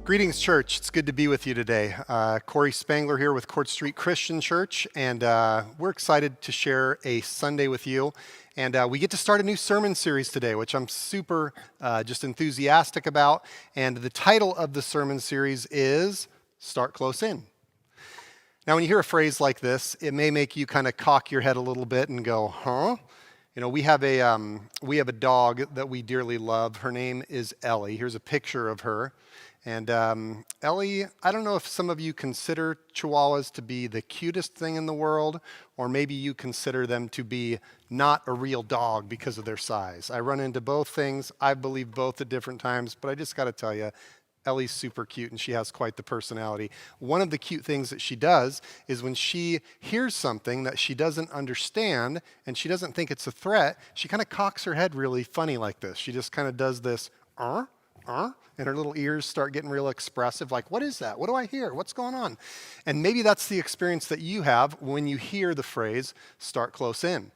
Greetings, church. It's good to be with you today. Corey Spangler here with Court Street Christian Church, and we're excited to share a Sunday with you. And we get to start a new sermon series today, which I'm super just enthusiastic about. And the title of the sermon series is Start Close In. Now, when you hear a phrase like this, it may make you kind of cock your head a little bit and go, huh? You know, we have a dog that we dearly love. Her name is Ellie. Here's a picture of her. And Ellie, I don't know if some of you consider Chihuahuas to be the cutest thing in the world, or maybe you consider them to be not a real dog because of their size. I run into both things. I believe both at different times, but I just got to tell you, Ellie's super cute and she has quite the personality. One of the cute things that she does is when she hears something that she doesn't understand and she doesn't think it's a threat, she kind of cocks her head really funny like this. She just kind of does this, and her little ears start getting real expressive, like, what is that? What do I hear? What's going on? And maybe that's the experience that you have when you hear the phrase, start close in.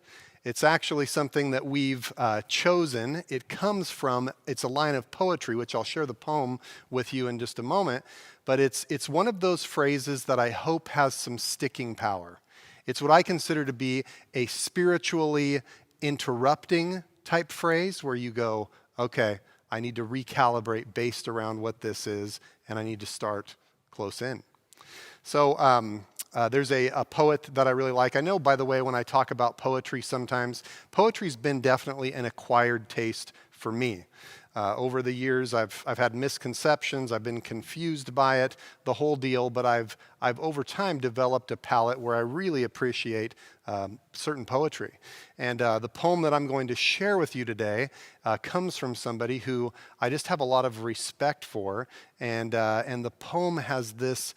It's actually something that we've chosen. It comes from, it's a line of poetry, which I'll share the poem with you in just a moment, but it's one of those phrases that I hope has some sticking power. It's what I consider to be a spiritually interrupting type phrase where you go, okay, I need to recalibrate based around what this is, and I need to start close in. So there's a poet that I really like. I know, by the way, when I talk about poetry sometimes, poetry's been definitely an acquired taste for me. Over the years, I've had misconceptions, I've been confused by it, the whole deal, but I've over time developed a palette where I really appreciate certain poetry. And the poem that I'm going to share with you today comes from somebody who I just have a lot of respect for, and the poem has this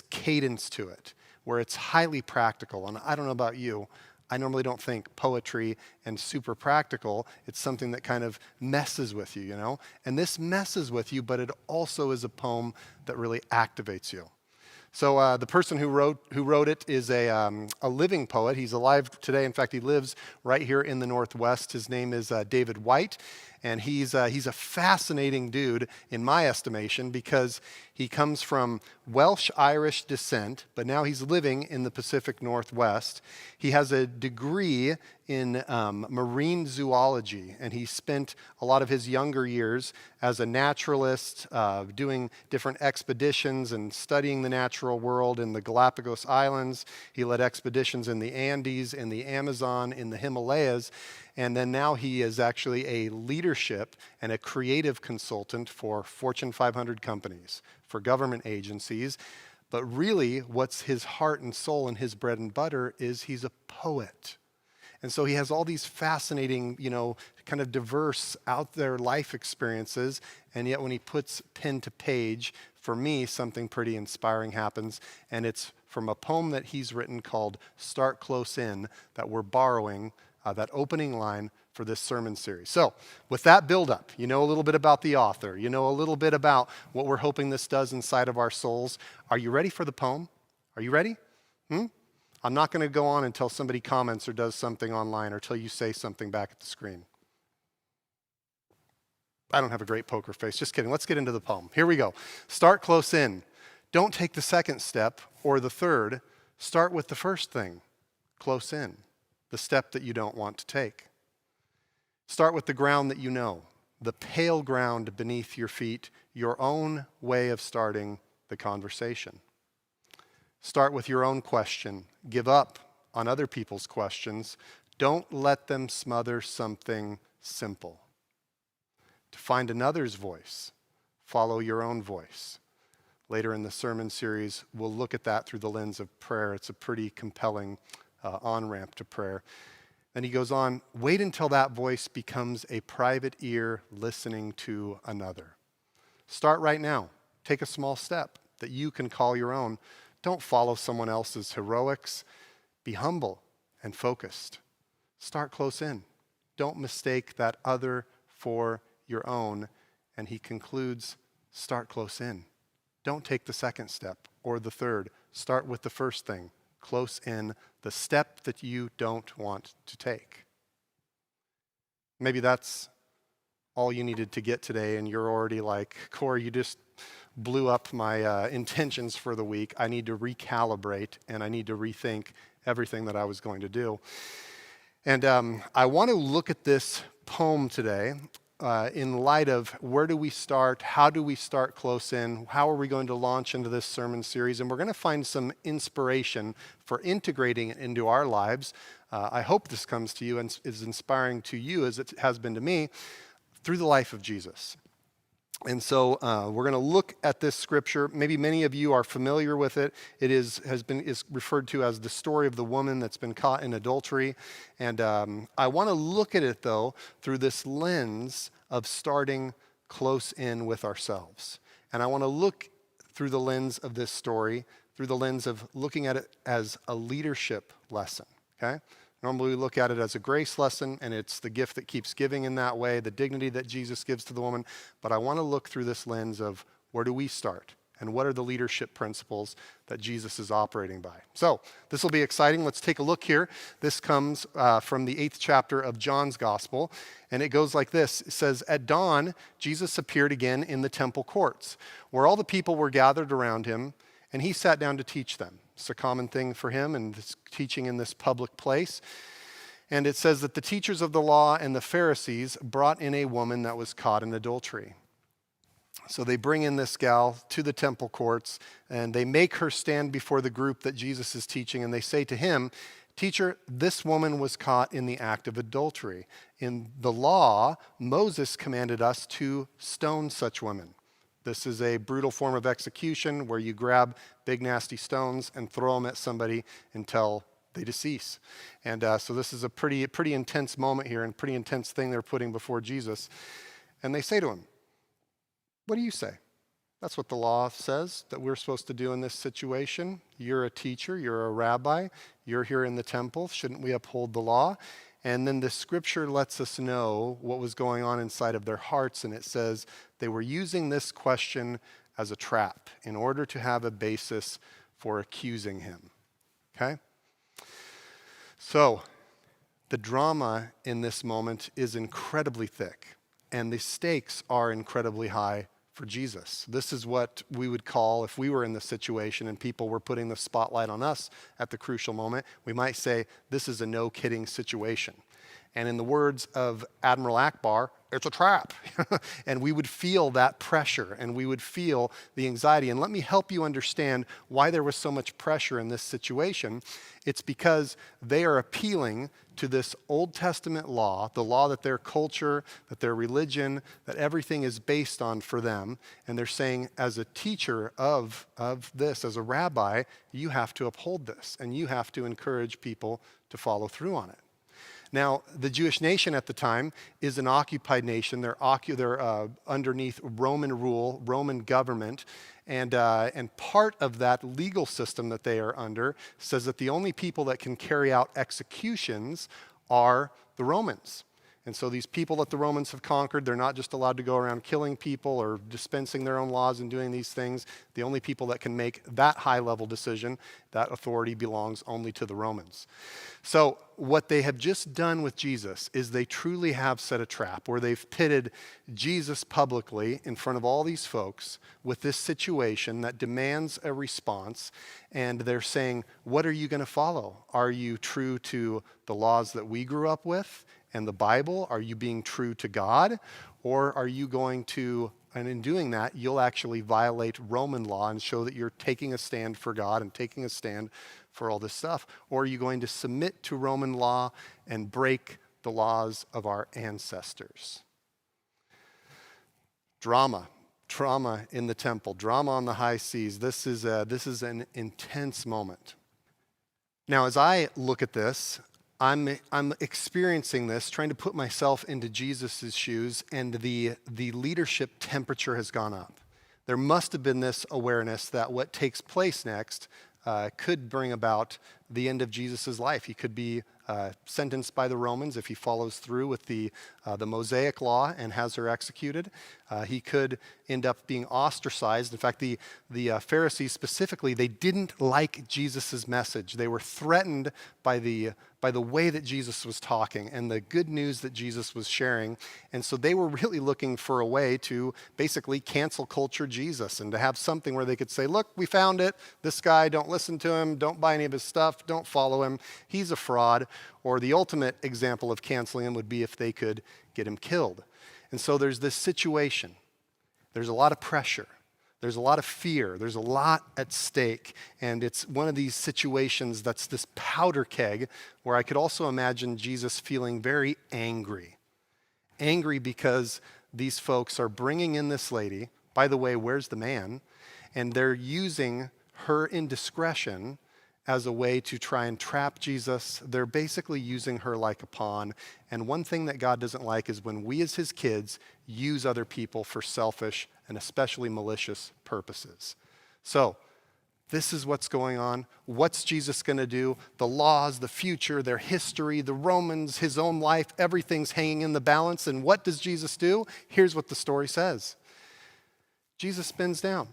cadence to it, where it's highly practical. And I don't know about you, I normally don't think poetry and super practical. It's something that kind of messes with you, you know? And this messes with you, but it also is a poem that really activates you. So the person who wrote it is a living poet. He's alive today. In fact, he lives right here in the Northwest. His name is David Whyte, and he's a fascinating dude in my estimation because he comes from Welsh-Irish descent, but now he's living in the Pacific Northwest. He has a degree in marine zoology, and he spent a lot of his younger years as a naturalist, doing different expeditions and studying the natural world in the Galapagos Islands. He led expeditions in the Andes, in the Amazon, in the Himalayas, and then now he is actually a leadership and a creative consultant for Fortune 500 companies, for government agencies. But really, what's his heart and soul and his bread and butter is he's a poet. And so he has all these fascinating, kind of diverse out there life experiences. And yet when he puts pen to page, for me, something pretty inspiring happens. And it's from a poem that he's written called Start Close In that we're borrowing that opening line for this sermon series. So with that build-up, you know a little bit about the author. You know a little bit about what we're hoping this does inside of our souls. Are you ready for the poem? Are you ready? I'm not going to go on until somebody comments or does something online or until you say something back at the screen. I don't have a great poker face. Just kidding. Let's get into the poem. Here we go. Start close in. Don't take the second step or the third. Start with the first thing, close in, the step that you don't want to take. Start with the ground that you know, the pale ground beneath your feet, your own way of starting the conversation. Start with your own question. Give up on other people's questions. Don't let them smother something simple. To find another's voice, follow your own voice. Later in the sermon series, we'll look at that through the lens of prayer. It's a pretty compelling on-ramp to prayer. Then he goes on, wait until that voice becomes a private ear listening to another. Start right now. Take a small step that you can call your own. Don't follow someone else's heroics. Be humble and focused. Start close in. Don't mistake that other for your own. And he concludes, start close in. Don't take the second step or the third. Start with the first thing, close in, the step that you don't want to take. Maybe that's all you needed to get today, and you're already like, Corey, you just blew up my intentions for the week. I need to recalibrate and I need to rethink everything that I was going to do. And I want to look at this poem today in light of where do we start, how do we start close in, how are we going to launch into this sermon series, and we're going to find some inspiration for integrating it into our lives. I hope this comes to you and is inspiring to you as it has been to me through the life of Jesus. And so we're going to look at this scripture. Maybe many of you are familiar with it. It is referred to as the story of the woman that's been caught in adultery. And I want to look at it, though, through this lens of starting close in with ourselves. And I want to look through the lens of this story, through the lens of looking at it as a leadership lesson, okay? Normally we look at it as a grace lesson, and it's the gift that keeps giving in that way, the dignity that Jesus gives to the woman. But I want to look through this lens of where do we start, and what are the leadership principles that Jesus is operating by. So this will be exciting. Let's take a look here. This comes from the 8th chapter of John's Gospel, and it goes like this. It says, "At dawn, Jesus appeared again in the temple courts, where all the people were gathered around him, and he sat down to teach them." It's a common thing for him and this teaching in this public place. And it says that the teachers of the law and the Pharisees brought in a woman that was caught in adultery. So they bring in this gal to the temple courts, and they make her stand before the group that Jesus is teaching, and they say to him, "Teacher, this woman was caught in the act of adultery. In the law, Moses commanded us to stone such women." This is a brutal form of execution where you grab big nasty stones and throw them at somebody until they decease. And so this is a pretty intense moment here and pretty intense thing they're putting before Jesus. And they say to him, "What do you say?" That's what the law says that we're supposed to do in this situation. You're a teacher, you're a rabbi, you're here in the temple. Shouldn't we uphold the law? And then the scripture lets us know what was going on inside of their hearts, and it says they were using this question as a trap in order to have a basis for accusing him. Okay? So the drama in this moment is incredibly thick, and the stakes are incredibly high for Jesus. This is what we would call, if we were in the situation and people were putting the spotlight on us at the crucial moment, we might say, this is a no-kidding situation. And in the words of Admiral Akbar, it's a trap. And we would feel that pressure and we would feel the anxiety. And let me help you understand why there was so much pressure in this situation. It's because they are appealing to this Old Testament law, the law that their culture, that their religion, that everything is based on for them. And they're saying, as a teacher of this, as a rabbi, you have to uphold this and you have to encourage people to follow through on it. Now, the Jewish nation at the time is an occupied nation. They're underneath Roman rule, Roman government, and part of that legal system that they are under says that the only people that can carry out executions are the Romans. And so these people that the Romans have conquered, they're not just allowed to go around killing people or dispensing their own laws and doing these things. The only people that can make that high-level decision, that authority belongs only to the Romans. So what they have just done with Jesus is they truly have set a trap where they've pitted Jesus publicly in front of all these folks with this situation that demands a response. And they're saying, what are you going to follow? Are you true to the laws that we grew up with and the Bible? Are you being true to God? Or are you going to, and in doing that, you'll actually violate Roman law and show that you're taking a stand for God and taking a stand for all this stuff? Or are you going to submit to Roman law and break the laws of our ancestors? Drama in the temple, drama on the high seas. This is an intense moment. Now, as I look at this, I'm experiencing this, trying to put myself into Jesus' shoes, and the leadership temperature has gone up. There must have been this awareness that what takes place next could bring about the end of Jesus' life. He could be sentenced by the Romans if he follows through with the Mosaic law and has her executed. He could end up being ostracized. In fact, the Pharisees specifically, they didn't like Jesus' message. They were threatened by the by the way that Jesus was talking and the good news that Jesus was sharing. And so they were really looking for a way to basically cancel culture Jesus and to have something where they could say, look, we found it. This guy, don't listen to him. Don't buy any of his stuff. Don't follow him. He's a fraud. Or the ultimate example of canceling him would be if they could get him killed. And so there's this situation. There's a lot of pressure. There's a lot of fear. There's a lot at stake. And it's one of these situations that's this powder keg where I could also imagine Jesus feeling very angry. Angry because these folks are bringing in this lady. By the way, where's the man? And they're using her indiscretion as a way to try and trap Jesus. They're basically using her like a pawn. And one thing that God doesn't like is when we as his kids use other people for selfish and especially malicious purposes. So this is what's going on. What's Jesus going to do? The laws, the future, their history, the Romans, his own life, everything's hanging in the balance. And what does Jesus do? Here's what the story says. Jesus bends down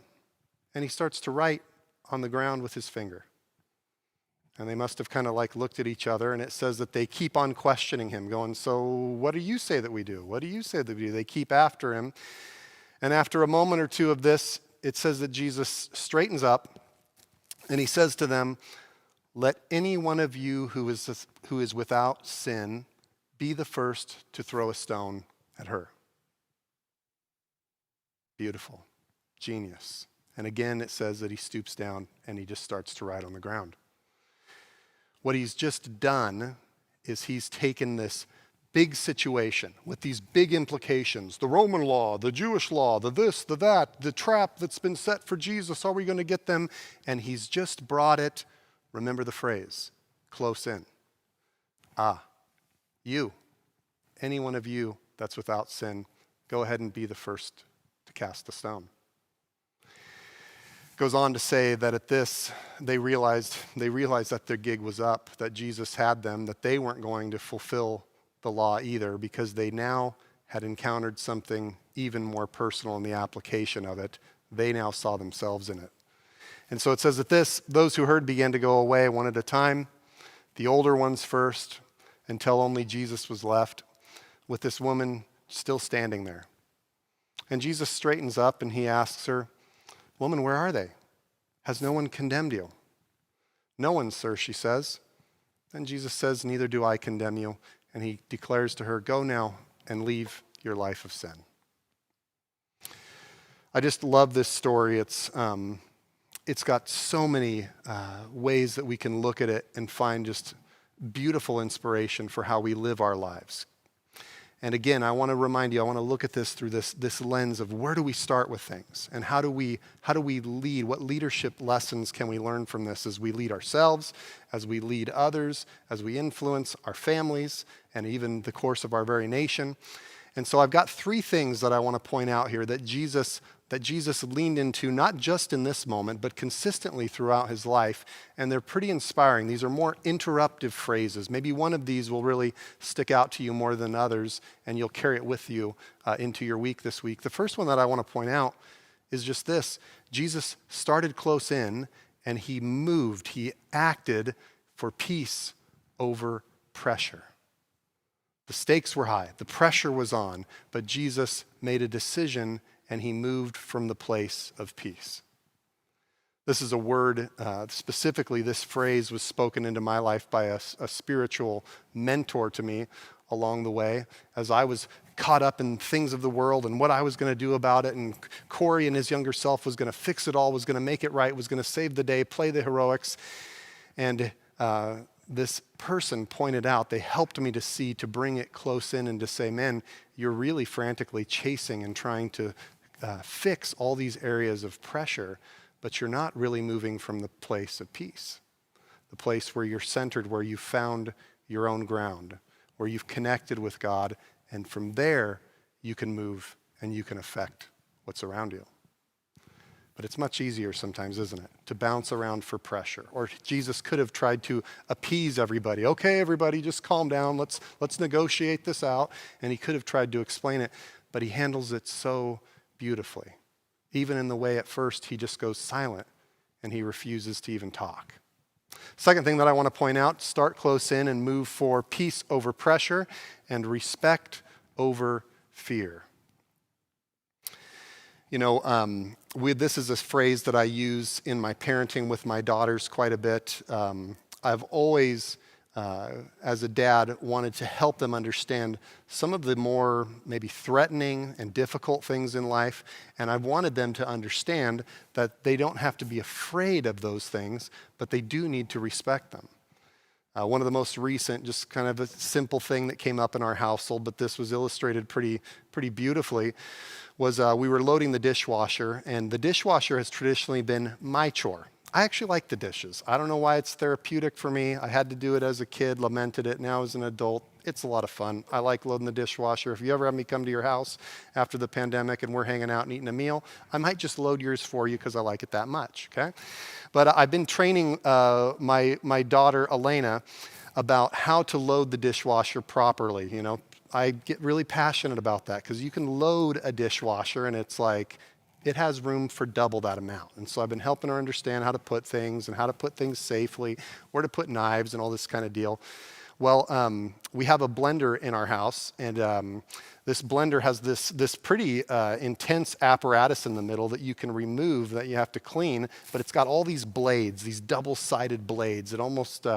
and he starts to write on the ground with his finger. And they must have kind of like looked at each other, and it says that they keep on questioning him, going, so what do you say that we do? What do you say that we do? They keep after him. And after a moment or two of this, it says that Jesus straightens up and he says to them, let any one of you who is without sin be the first to throw a stone at her. Beautiful. Genius. And again, it says that he stoops down and he just starts to write on the ground. What he's just done is he's taken this big situation with these big implications, the Roman law, the Jewish law, the this, the that, the trap that's been set for Jesus, are we going to get them? And he's just brought it, remember the phrase, close in. You, any one of you that's without sin, go ahead and be the first to cast the stone. Goes on to say that at this, they realized that their gig was up, that Jesus had them, that they weren't going to fulfill the law either, because they now had encountered something even more personal in the application of it. They now saw themselves in it. And so it says that those who heard began to go away one at a time, the older ones first, until only Jesus was left, with this woman still standing there. And Jesus straightens up and he asks her, woman, where are they? Has no one condemned you? No one, sir, she says. And Jesus says, neither do I condemn you. And he declares to her, go now and leave your life of sin. I just love this story. It's got so many ways that we can look at it and find just beautiful inspiration for how we live our lives. And again, I want to remind you, I want to look at this through this lens of where do we start with things and how do we lead? What leadership lessons can we learn from this as we lead ourselves, as we lead others, as we influence our families, and even the course of our very nation? And so I've got three things that I want to point out here that Jesus leaned into, not just in this moment, but consistently throughout his life. And they're pretty inspiring. These are more interruptive phrases. Maybe one of these will really stick out to you more than others, and you'll carry it with you into your week this week. The first one that I want to point out is just this. Jesus started close in, and he moved, he acted for peace over pressure. The stakes were high, the pressure was on, but Jesus made a decision and he moved from the place of peace. This is a word, specifically this phrase was spoken into my life by a spiritual mentor to me along the way as I was caught up in things of the world and what I was going to do about it. And Corey and his younger self was going to fix it all, was going to make it right, was going to save the day, play the heroics. And this person pointed out, they helped me to see, to bring it close in and to say, man, you're really frantically chasing and trying to fix all these areas of pressure, but you're not really moving from the place of peace, the place where you're centered, where you found your own ground, where you've connected with God, and from there you can move and you can affect what's around you. But it's much easier sometimes, isn't it, to bounce around for pressure? Or Jesus could have tried to appease everybody. Okay, everybody, just calm down. Let's negotiate this out. And he could have tried to explain it, but he handles it so beautifully. Even in the way at first he just goes silent and he refuses to even talk. Second thing that I want to point out, start close in and move for peace over pressure and respect over fear. You know, this is a phrase that I use in my parenting with my daughters quite a bit. I've always, as a dad, wanted to help them understand some of the more maybe threatening and difficult things in life, and I've wanted them to understand that they don't have to be afraid of those things, but they do need to respect them. One of the most recent, just kind of a simple thing that came up in our household, but this was illustrated pretty beautifully, was we were loading the dishwasher, and the dishwasher has traditionally been my chore. I actually like the dishes. I don't know why it's therapeutic for me. I had to do it as a kid, lamented it. Now as an adult, it's a lot of fun. I like loading the dishwasher. If you ever have me come to your house after the pandemic and we're hanging out and eating a meal, I might just load yours for you because I like it that much, okay? But I've been training my daughter, Elena, about how to load the dishwasher properly. You know, I get really passionate about that because you can load a dishwasher and it's like, it has room for double that amount. And so I've been helping her understand how to put things and how to put things safely, where to put knives and all this kind of deal. Well, we have a blender in our house, and this blender has this pretty intense apparatus in the middle that you can remove, that you have to clean, but it's got all these blades, these double-sided blades. It almost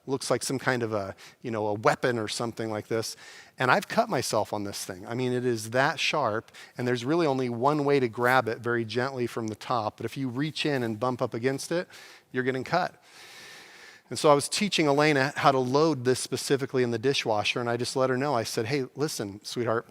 looks like some kind of a weapon or something like this. And I've cut myself on this thing. I mean, it is that sharp, and there's really only one way to grab it very gently from the top. But if you reach in and bump up against it, you're getting cut. And so I was teaching Elena how to load this specifically in the dishwasher, and I just let her know. I said, hey, listen, sweetheart,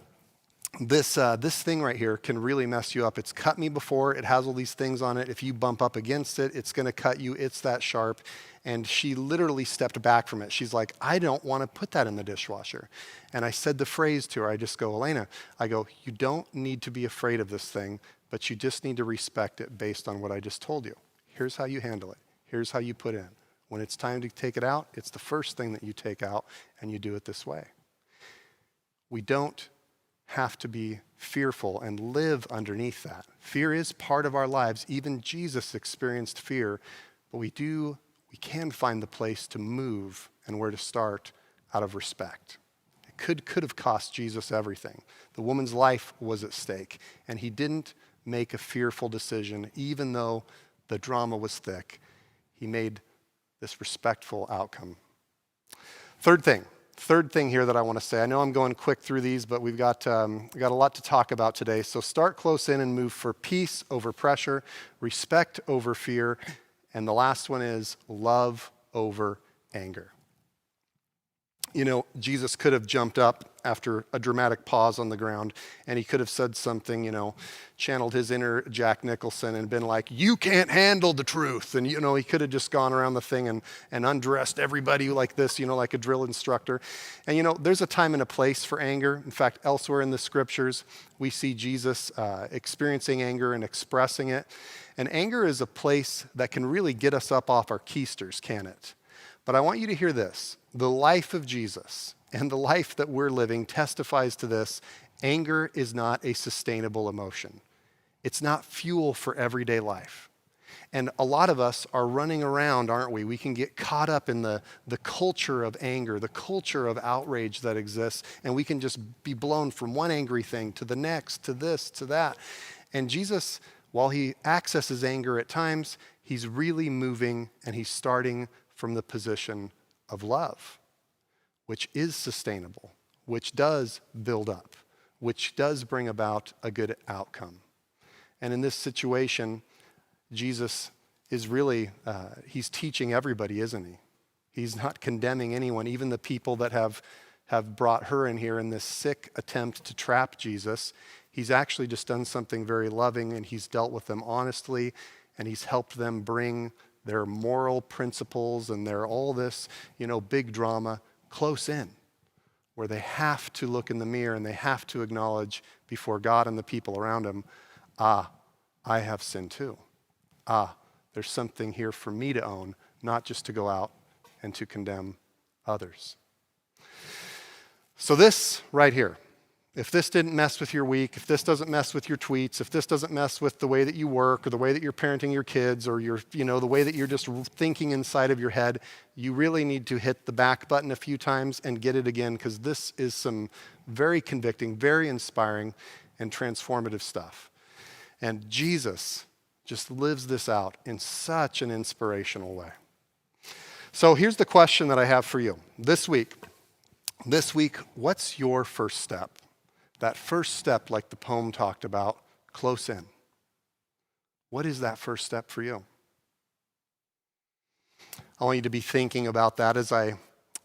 this thing right here can really mess you up. It's cut me before. It has all these things on it. If you bump up against it, it's going to cut you. It's that sharp. And she literally stepped back from it. She's like, I don't want to put that in the dishwasher. And I said the phrase to her. I just go, Elena, I go, you don't need to be afraid of this thing, but you just need to respect it based on what I just told you. Here's how you handle it. Here's how you put in. When it's time to take it out, it's the first thing that you take out, and you do it this way. We don't have to be fearful and live underneath that. Fear is part of our lives. Even Jesus experienced fear, but we can find the place to move and where to start out of respect. It could have cost Jesus everything. The woman's life was at stake, and he didn't make a fearful decision, even though the drama was thick. He made this respectful outcome. Third thing here that I want to say. I know I'm going quick through these, but we've got a lot to talk about today. So start close in and move for peace over pressure, respect over fear, and the last one is love over anger. You know, Jesus could have jumped up after a dramatic pause on the ground, and he could have said something, channeled his inner Jack Nicholson and been like, you can't handle the truth. And, he could have just gone around the thing and undressed everybody like this, like a drill instructor. And, there's a time and a place for anger. In fact, elsewhere in the scriptures, we see Jesus experiencing anger and expressing it. And anger is a place that can really get us up off our keisters, can it? But I want you to hear this. The life of Jesus and the life that we're living testifies to this. Anger is not a sustainable emotion. It's not fuel for everyday life. And a lot of us are running around, aren't we? We can get caught up in the culture of anger, the culture of outrage that exists, and we can just be blown from one angry thing to the next, to this, to that. And Jesus, while he accesses anger at times, he's really moving, and he's starting from the position of love, which is sustainable, which does build up, which does bring about a good outcome. And in this situation, Jesus is really, he's teaching everybody, isn't he? He's not condemning anyone, even the people that have brought her in here in this sick attempt to trap Jesus. He's actually just done something very loving, and he's dealt with them honestly, and he's helped them bring their moral principles and their all this, big drama close in, where they have to look in the mirror and they have to acknowledge before God and the people around them, I have sinned too. There's something here for me to own, not just to go out and to condemn others. So this right here if this didn't mess with your week, if this doesn't mess with your tweets, if this doesn't mess with the way that you work or the way that you're parenting your kids or the way that you're just thinking inside of your head, you really need to hit the back button a few times and get it again, because this is some very convicting, very inspiring, and transformative stuff. And Jesus just lives this out in such an inspirational way. So here's the question that I have for you. This week, what's your first step? That first step, like the poem talked about, close in. What is that first step for you? I want you to be thinking about that as I'm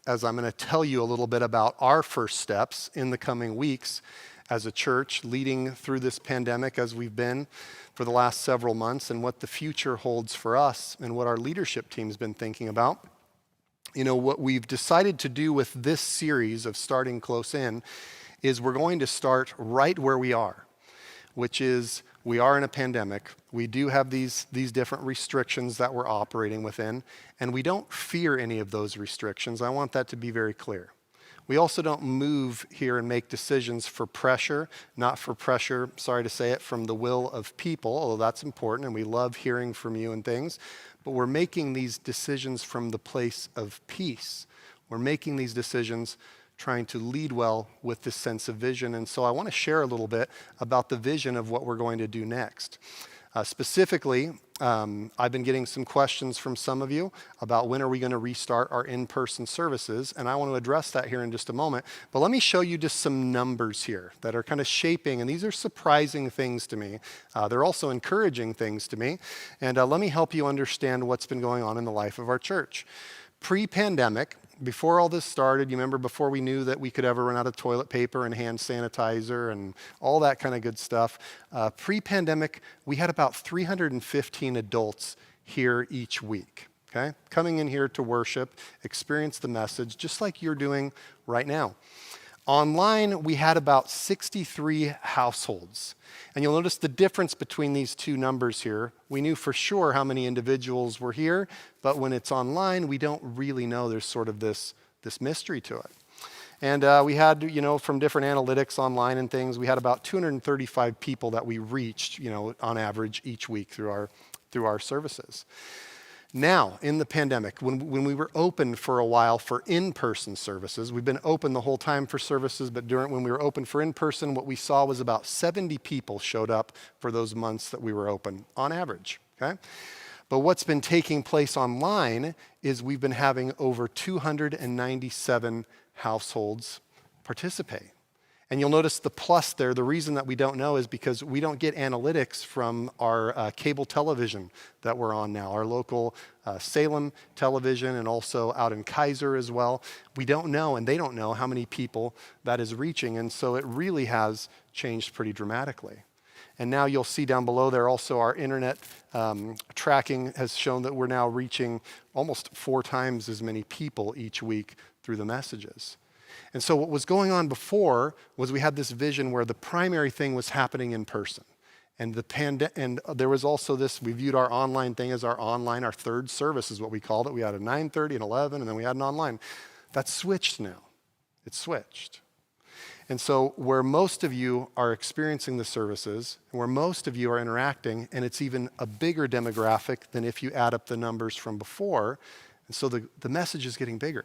going to tell you a little bit about our first steps in the coming weeks as a church leading through this pandemic as we've been for the last several months, and what the future holds for us and what our leadership team's been thinking about. What we've decided to do with this series of starting close in is we're going to start right where we are, which is we are in a pandemic. We do have these different restrictions that we're operating within, and we don't fear any of those restrictions. I want that to be very clear. We also don't move here and make decisions for pressure, not for pressure, sorry to say it, from the will of people, although that's important, and we love hearing from you and things, but we're making these decisions from the place of peace. We're making these decisions trying to lead well with this sense of vision. And so I want to share a little bit about the vision of what we're going to do next. Specifically, I've been getting some questions from some of you about when are we going to restart our in-person services, and I want to address that here in just a moment. But let me show you just some numbers here that are kind of shaping, and these are surprising things to me. They're also encouraging things to me, and let me help you understand what's been going on in the life of our church. Pre-pandemic, before all this started, you remember before we knew that we could ever run out of toilet paper and hand sanitizer and all that kind of good stuff, pre-pandemic, we had about 315 adults here each week, okay? Coming in here to worship, experience the message, just like you're doing right now. Online, we had about 63 households. And you'll notice the difference between these two numbers here. We knew for sure how many individuals were here, but when it's online, we don't really know. There's sort of this mystery to it. And we had, from different analytics online and things, we had about 235 people that we reached, on average each week through our services. Now, in the pandemic, when we were open for a while for in-person services, we've been open the whole time for services, but when we were open for in-person, what we saw was about 70 people showed up for those months that we were open, on average, okay? But what's been taking place online is we've been having over 297 households participate. And you'll notice the plus there. The reason that we don't know is because we don't get analytics from our cable television that we're on now, our local Salem television, and also out in Kaiser as well. We don't know, and they don't know how many people that is reaching. And so it really has changed pretty dramatically. And now you'll see down below there also our internet tracking has shown that we're now reaching almost 4 times as many people each week through the messages. And so what was going on before was we had this vision where the primary thing was happening in person. And there was also this, we viewed our online thing as our third service is what we called it. We had a 9:30 and 11, and then we had an online. That's switched now. It's switched. And so where most of you are experiencing the services, and where most of you are interacting, and it's even a bigger demographic than if you add up the numbers from before, and so the message is getting bigger.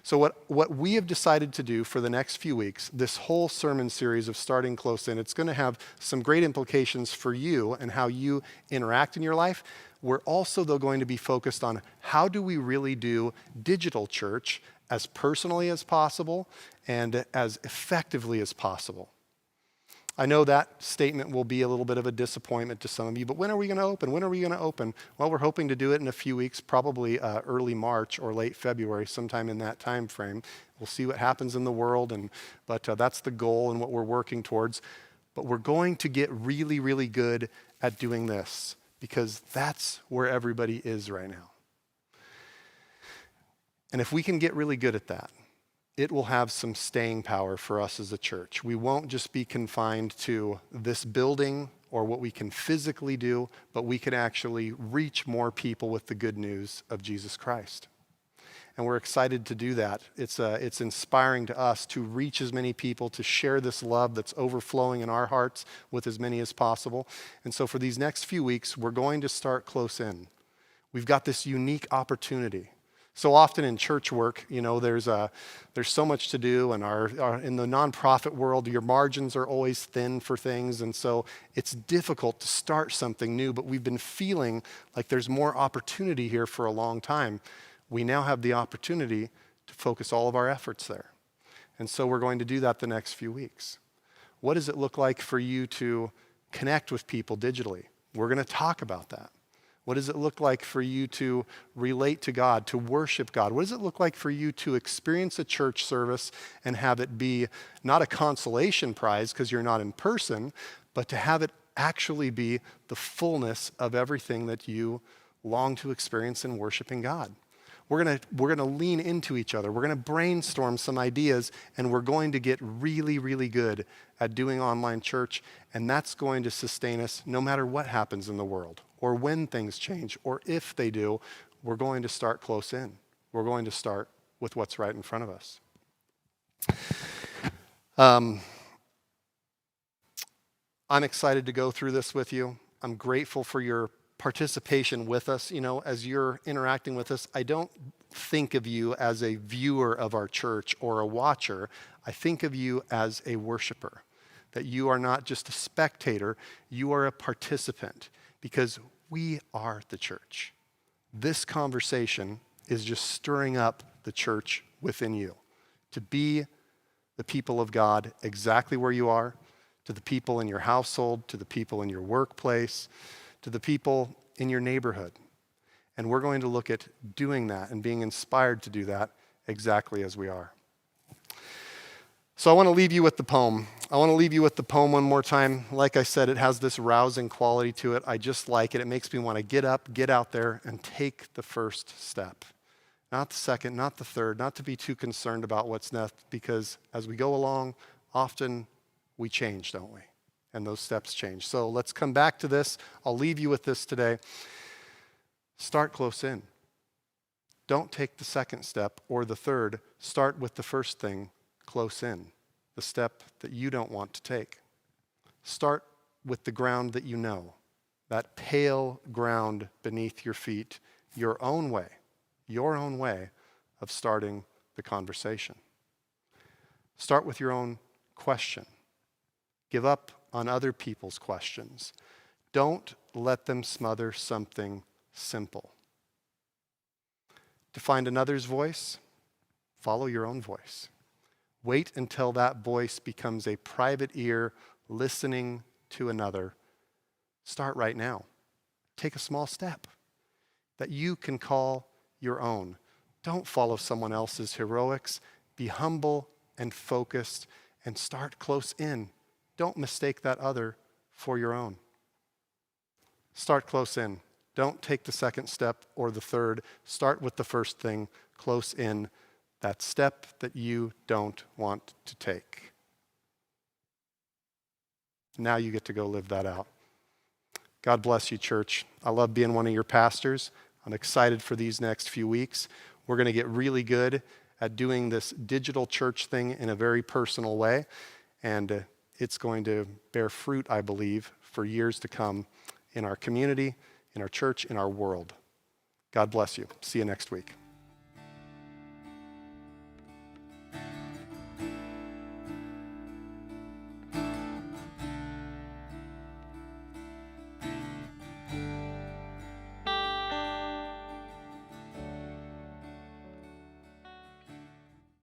So what we have decided to do for the next few weeks, this whole sermon series of Starting Close In, it's going to have some great implications for you and how you interact in your life. We're also, though, going to be focused on how do we really do digital church as personally as possible and as effectively as possible. I know that statement will be a little bit of a disappointment to some of you, but when are we going to open? When are we going to open? Well, we're hoping to do it in a few weeks, probably early March or late February, sometime in that time frame. We'll see what happens in the world, but that's the goal and what we're working towards. But we're going to get really, really good at doing this because that's where everybody is right now. And if we can get really good at that, it will have some staying power for us as a church. We won't just be confined to this building or what we can physically do, but we can actually reach more people with the good news of Jesus Christ. and we're excited to do that. It's inspiring to us to reach as many people, to share this love that's overflowing in our hearts with as many as possible. And so for these next few weeks, we're going to start close in. We've got this unique opportunity. So often in church work, there's so much to do, and in the nonprofit world, your margins are always thin for things, and so it's difficult to start something new, but we've been feeling like there's more opportunity here for a long time. We now have the opportunity to focus all of our efforts there. And so we're going to do that the next few weeks. What does it look like for you to connect with people digitally? We're going to talk about that. What does it look like for you to relate to God, to worship God? What does it look like for you to experience a church service and have it be not a consolation prize because you're not in person, but to have it actually be the fullness of everything that you long to experience in worshiping God? We're going to lean into each other. We're going to brainstorm some ideas, and we're going to get really, really good at doing online church, and that's going to sustain us no matter what happens in the world, or when things change, or if they do. We're going to start close in. We're going to start with what's right in front of us. I'm excited to go through this with you. I'm grateful for your participation with us. As you're interacting with us, I don't think of you as a viewer of our church or a watcher. I think of you as a worshiper, that you are not just a spectator, you are a participant, because we are the church. This conversation is just stirring up the church within you to be the people of God exactly where you are, to the people in your household, to the people in your workplace, to the people in your neighborhood. And we're going to look at doing that and being inspired to do that exactly as we are. So I want to leave you with the poem. I want to leave you with the poem one more time. Like I said, it has this rousing quality to it. I just like it. It makes me want to get up, get out there, and take the first step. Not the second, not the third, not to be too concerned about what's next, because as we go along, often we change, don't we? And those steps change. So let's come back to this. I'll leave you with this today. Start close in. Don't take the second step or the third. Start with the first thing, close in, the step that you don't want to take. Start with the ground that you know, that pale ground beneath your feet, your own way of starting the conversation. Start with your own question. Give up on other people's questions. Don't let them smother something simple. To find another's voice, follow your own voice. Wait until that voice becomes a private ear listening to another. Start right now. Take a small step that you can call your own. Don't follow someone else's heroics. Be humble and focused and start close in. Don't mistake that other for your own. Start close in. Don't take the second step or the third. Start with the first thing, close in, that step that you don't want to take. Now you get to go live that out. God bless you, church. I love being one of your pastors. I'm excited for these next few weeks. We're going to get really good at doing this digital church thing in a very personal way, and it's going to bear fruit, I believe, for years to come in our community, in our church, in our world. God bless you. See you next week.